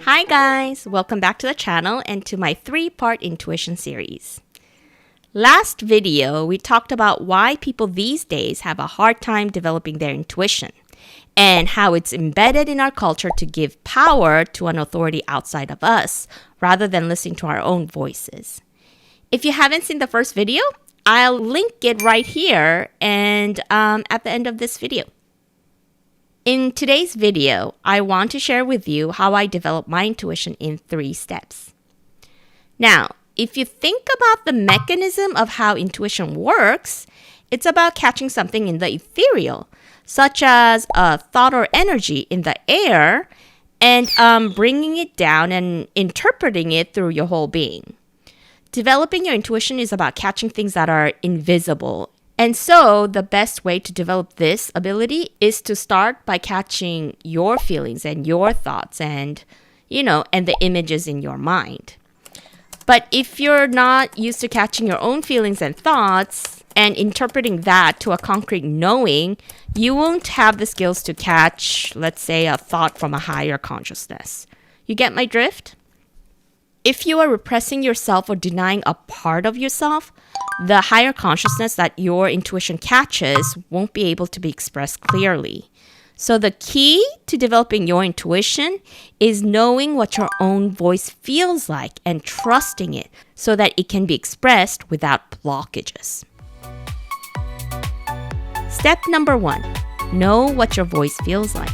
Hi guys! Welcome back to the channel and to my 3-part intuition series. Last video, we talked about why people these days have a hard time developing their intuition and how it's embedded in our culture to give power to an authority outside of us rather than listening to our own voices. If you haven't seen the first video, I'll link it right here and at the end of this video. In today's video, I want to share with you how I develop my intuition in 3 steps. Now, if you think about the mechanism of how intuition works, it's about catching something in the ethereal, such as a thought or energy in the air, and bringing it down and interpreting it through your whole being. Developing your intuition is about catching things that are invisible. And so the best way to develop this ability is to start by catching your feelings and your thoughts and the images in your mind. But if you're not used to catching your own feelings and thoughts and interpreting that to a concrete knowing, you won't have the skills to catch, let's say, a thought from a higher consciousness. You get my drift? If you are repressing yourself or denying a part of yourself, the higher consciousness that your intuition catches won't be able to be expressed clearly. So the key to developing your intuition is knowing what your own voice feels like and trusting it so that it can be expressed without blockages. Step number 1, know what your voice feels like.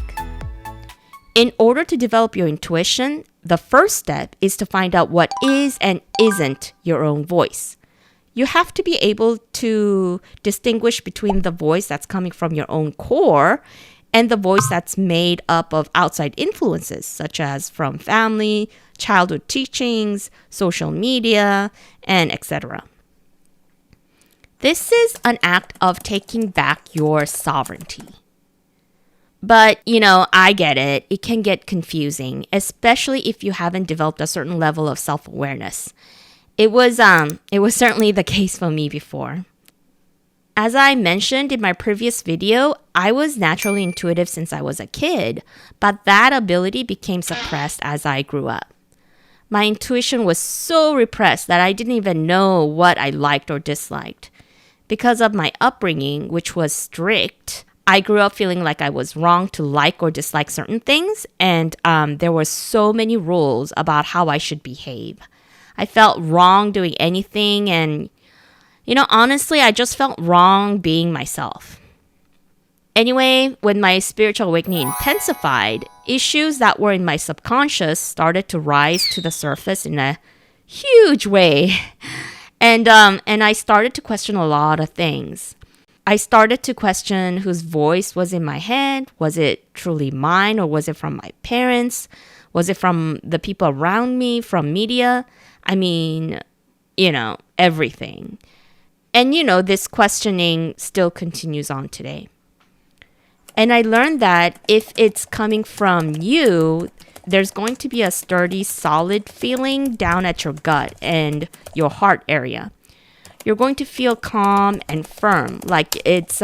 In order to develop your intuition, the first step is to find out what is and isn't your own voice. You have to be able to distinguish between the voice that's coming from your own core and the voice that's made up of outside influences, such as from family, childhood teachings, social media, and etc. This is an act of taking back your sovereignty. But, I get it. It can get confusing, especially if you haven't developed a certain level of self-awareness. It was certainly the case for me before. As I mentioned in my previous video, I was naturally intuitive since I was a kid, but that ability became suppressed as I grew up. My intuition was so repressed that I didn't even know what I liked or disliked. Because of my upbringing, which was strict, I grew up feeling like I was wrong to like or dislike certain things, and there were so many rules about how I should behave. I felt wrong doing anything, and, honestly, I just felt wrong being myself. Anyway, when my spiritual awakening intensified, issues that were in my subconscious started to rise to the surface in a huge way. And I started to question a lot of things. I started to question whose voice was in my head. Was it truly mine, or was it from my parents? Was it from the people around me, from media? I mean, everything. And, this questioning still continues on today. And I learned that if it's coming from you, there's going to be a sturdy, solid feeling down at your gut and your heart area. You're going to feel calm and firm, like it's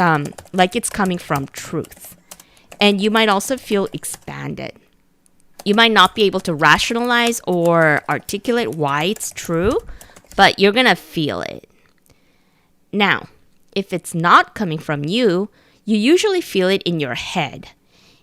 coming from truth. And you might also feel expanded. You might not be able to rationalize or articulate why it's true, but you're going to feel it. Now, if it's not coming from you, you usually feel it in your head.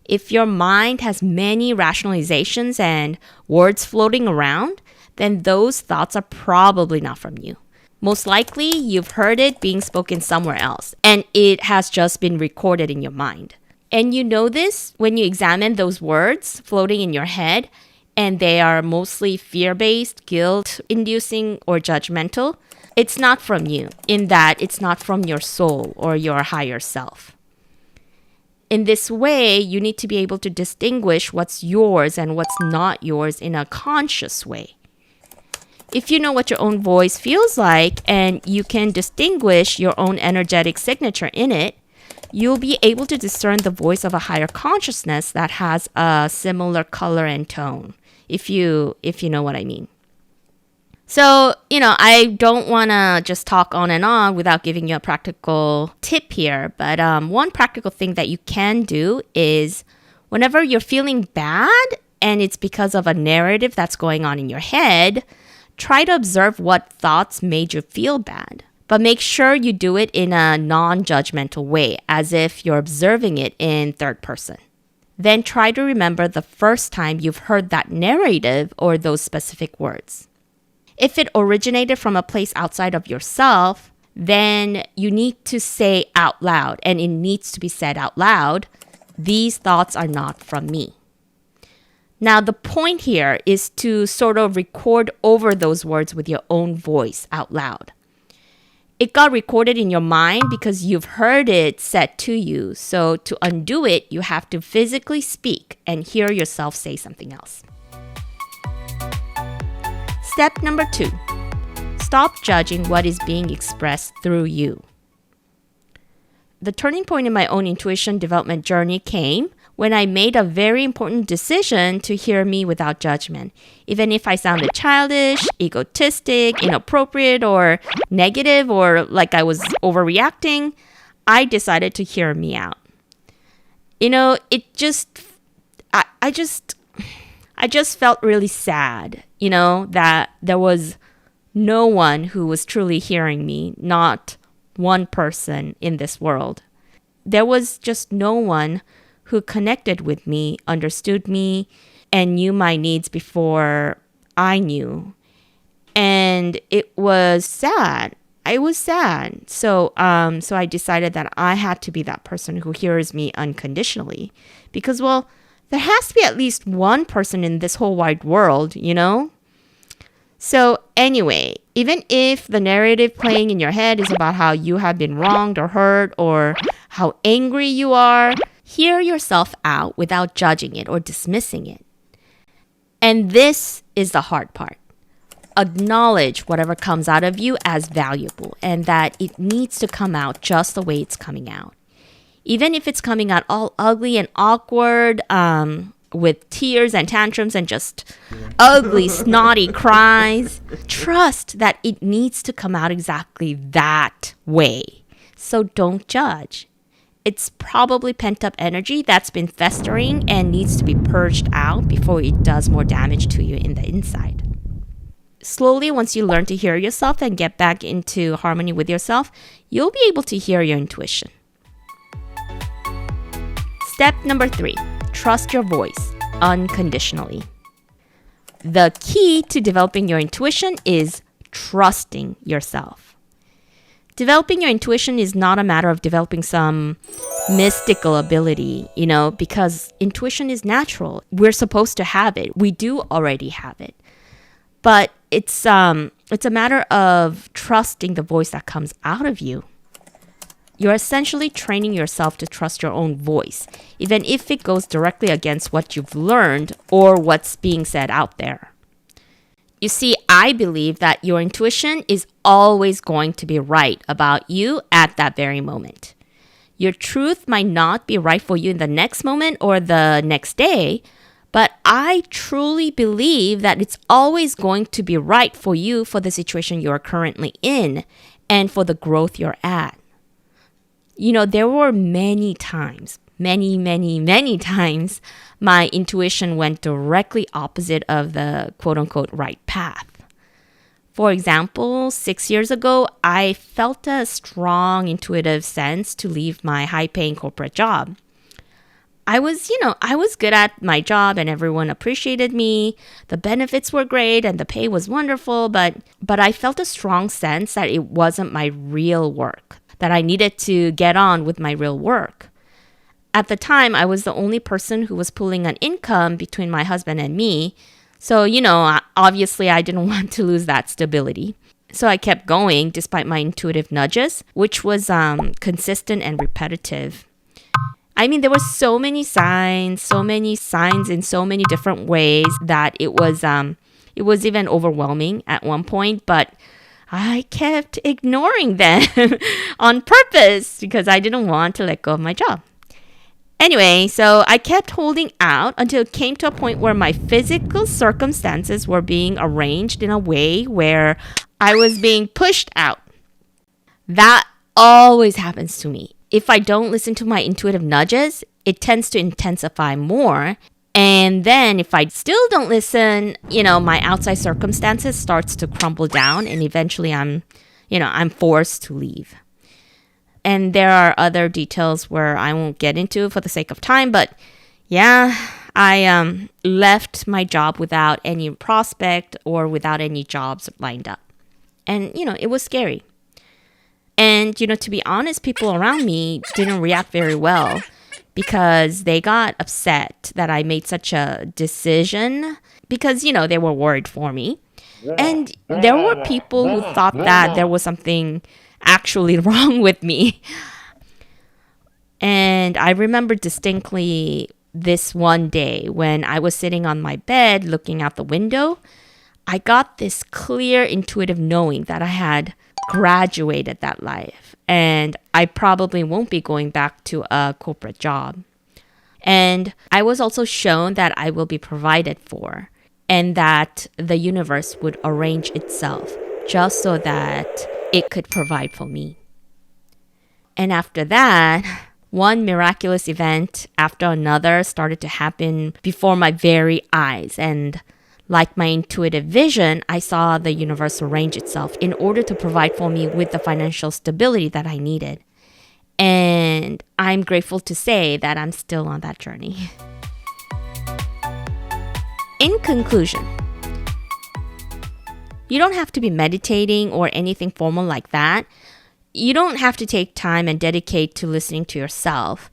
If your mind has many rationalizations and words floating around, then those thoughts are probably not from you. Most likely, you've heard it being spoken somewhere else, and it has just been recorded in your mind. And you know this when you examine those words floating in your head, and they are mostly fear-based, guilt-inducing, or judgmental. It's not from you, in that it's not from your soul or your higher self. In this way, you need to be able to distinguish what's yours and what's not yours in a conscious way. If you know what your own voice feels like and you can distinguish your own energetic signature in it, you'll be able to discern the voice of a higher consciousness that has a similar color and tone, if you know what I mean. So, I don't want to just talk on and on without giving you a practical tip here. But one practical thing that you can do is whenever you're feeling bad and it's because of a narrative that's going on in your head, try to observe what thoughts made you feel bad. But make sure you do it in a non-judgmental way, as if you're observing it in third person. Then try to remember the first time you've heard that narrative or those specific words. If it originated from a place outside of yourself, then you need to say out loud, and it needs to be said out loud, "These thoughts are not from me." Now, the point here is to sort of record over those words with your own voice out loud. It got recorded in your mind because you've heard it said to you. So to undo it, you have to physically speak and hear yourself say something else. Step number 2, stop judging what is being expressed through you. The turning point in my own intuition development journey came when I made a very important decision to hear me without judgment. Even if I sounded childish, egotistic, inappropriate, or negative, or like I was overreacting, I decided to hear me out. I just felt really sad, that there was no one who was truly hearing me, not one person in this world. There was just no one who connected with me, understood me, and knew my needs before I knew. And it was sad. I was sad. So I decided that I had to be that person who hears me unconditionally. Because, there has to be at least one person in this whole wide world, So anyway, even if the narrative playing in your head is about how you have been wronged or hurt or how angry you are, hear yourself out without judging it or dismissing it. And this is the hard part. Acknowledge whatever comes out of you as valuable and that it needs to come out just the way it's coming out. Even if it's coming out all ugly and awkward, with tears and tantrums and just ugly, snotty cries, trust that it needs to come out exactly that way. So don't judge. It's probably pent-up energy that's been festering and needs to be purged out before it does more damage to you in the inside. Slowly, once you learn to hear yourself and get back into harmony with yourself, you'll be able to hear your intuition. Step number 3, trust your voice unconditionally. The key to developing your intuition is trusting yourself. Developing your intuition is not a matter of developing some mystical ability, because intuition is natural. We're supposed to have it. We do already have it. But it's a matter of trusting the voice that comes out of you. You're essentially training yourself to trust your own voice, even if it goes directly against what you've learned or what's being said out there. You see, I believe that your intuition is always going to be right about you at that very moment. Your truth might not be right for you in the next moment or the next day, but I truly believe that it's always going to be right for you for the situation you're currently in and for the growth you're at. There were many times, many times, my intuition went directly opposite of the quote-unquote right path. For example, 6 years ago, I felt a strong intuitive sense to leave my high-paying corporate job. I was good at my job and everyone appreciated me. The benefits were great and the pay was wonderful, but I felt a strong sense that it wasn't my real work, that I needed to get on with my real work. At the time, I was the only person who was pulling an income between my husband and me. So, obviously I didn't want to lose that stability. So I kept going despite my intuitive nudges, which was consistent and repetitive. There were so many signs in so many different ways that it was even overwhelming at one point, but I kept ignoring them on purpose because I didn't want to let go of my job. Anyway, so I kept holding out until it came to a point where my physical circumstances were being arranged in a way where I was being pushed out. That always happens to me. If I don't listen to my intuitive nudges, it tends to intensify more. And then if I still don't listen, my outside circumstances starts to crumble down, and eventually I'm forced to leave. And there are other details where I won't get into for the sake of time, but yeah, I left my job without any prospect or without any jobs lined up. And, it was scary. And, to be honest, people around me didn't react very well because they got upset that I made such a decision because, they were worried for me. And there were people who thought that there was something actually wrong with me. And I remember distinctly this one day when I was sitting on my bed looking out the window. I got this clear intuitive knowing that I had graduated that life and I probably won't be going back to a corporate job. And I was also shown that I will be provided for and that the universe would arrange itself just so that it could provide for me. And after that, one miraculous event after another started to happen before my very eyes. And like my intuitive vision, I saw the universe arrange itself in order to provide for me with the financial stability that I needed. And I'm grateful to say that I'm still on that journey. In conclusion, you don't have to be meditating or anything formal like that. You don't have to take time and dedicate to listening to yourself.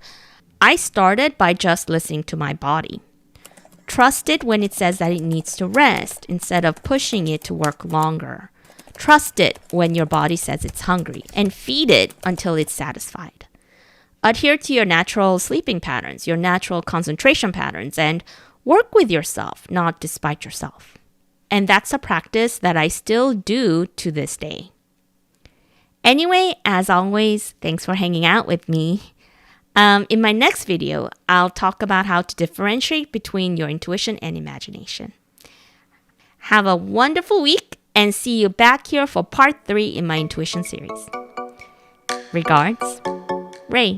I started by just listening to my body. Trust it when it says that it needs to rest instead of pushing it to work longer. Trust it when your body says it's hungry and feed it until it's satisfied. Adhere to your natural sleeping patterns, your natural concentration patterns, and work with yourself, not despite yourself. And that's a practice that I still do to this day. Anyway, as always, thanks for hanging out with me. In my next video, I'll talk about how to differentiate between your intuition and imagination. Have a wonderful week and see you back here for part 3 in my intuition series. Regards, Ray.